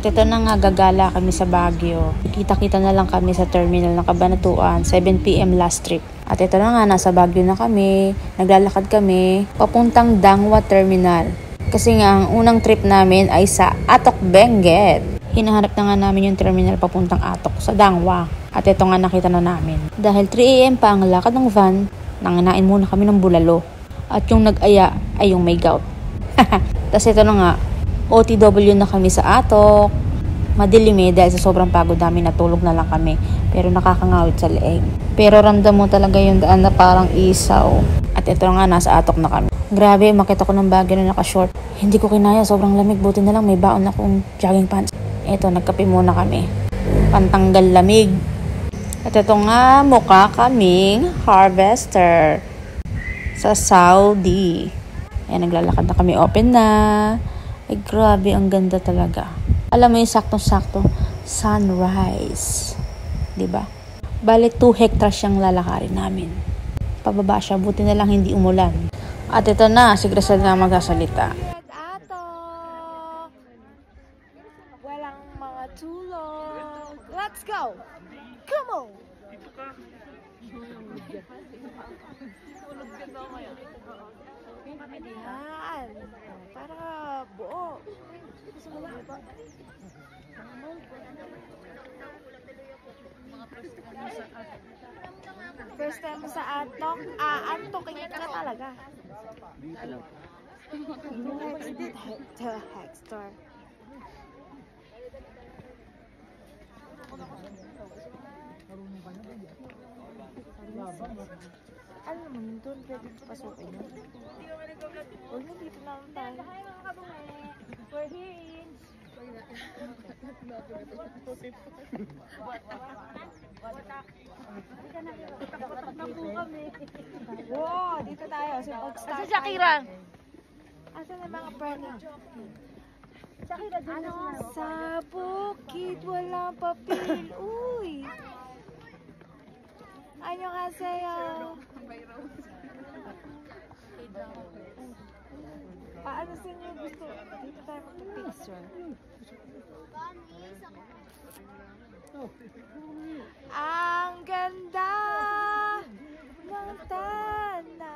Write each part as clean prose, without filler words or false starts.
ito na nga, gagala kami sa Baguio. Kita-kita na lang kami sa terminal ng Cabanatuan, 7 PM last trip. At ito na nga, nasa Baguio na kami. Naglalakad kami papuntang Dangwa Terminal. Kasi nga, ang unang trip namin ay sa Atok, Benguet. Hinahanap na nga namin yung terminal papuntang Atok sa Dangwa. At ito nga, nakita na namin. Dahil 3 AM pa ang lakad ng van, nanganain muna kami ng bulalo. At yung nag-aya ay yung may gout. Tapos ito na nga, OTW na kami sa Atok. Madilim dahil sa sobrang pagod namin, natulog na lang kami. Pero nakakangawit sa leeg. Pero ramdam mo talaga yung daan na parang isaw. At ito nga, nasa Atok na kami. Grabe, makita ko ng Baguio na naka-short. Hindi ko kinaya, sobrang lamig. Buti na lang may baon akong jogging pants. Ito, nagkape muna kami. Pantanggal lamig. At ito nga, mukha kaming harvester sa Saudi. Ayan, naglalakad na kami. Open na. Ay, grabe, ang ganda talaga. Alam mo yung saktong-sakto, sunrise. Diba? Bale, 2 hectares siyang lalakarin namin. Pababa siya, buti na lang hindi umulan. At ito na, si Grisel na magsasalita. Atok! Walang mga tulog. Let's go! Come on! Dito ka. Tulog ka na kaya. Yan. Para buo. Gusto mo lang ba? First time mo sa Atok, aantokin ka talaga. The Hextor. Ano naman doon? Pwede pasukin yun? Huwag na dito naman tayo. We're here. Wow, dito tayo. Asa Shakira? Asa na mga furniture? Shakira, ano? Sa bukid, walang papel. Uy! Ano ka sa'yo? Paano sa inyo gusto? Dito tayo magpa-picture. Ang ganda ng tanawin.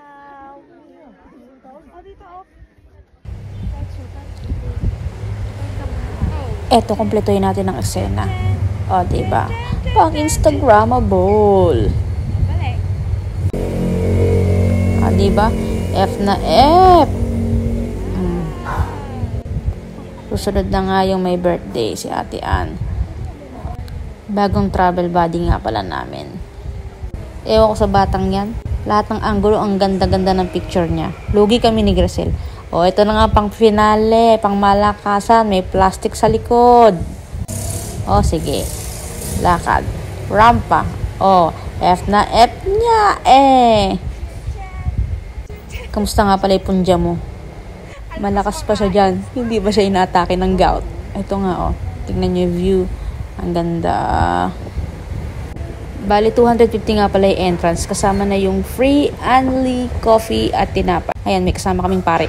Oh, dito, oh. Eto, kompletuhin natin ang eksena. O, diba? Pang Instagrammable. O, diba? F na F. Susunod na nga yung may birthday, si Ate Ann. Bagong travel buddy nga pala namin. Ewan ko sa batang yan. Lahat ng angulo, ang ganda-ganda ng picture niya. Lugi kami ni Grisel. O, ito na nga pang finale, pang malakasan. May plastic sa likod. O, sige. Lakad. Rampa. O, F na F niya Kamusta nga pala yung punja mo? Malakas pa siya dyan. Hindi ba siya inaatake ng gout? Ito nga, tignan niyo yung view. Ang ganda. Bali, 250 nga pala yung entrance. Kasama na yung free Anli coffee at tinapa. Ayan, may kasama kaming pare.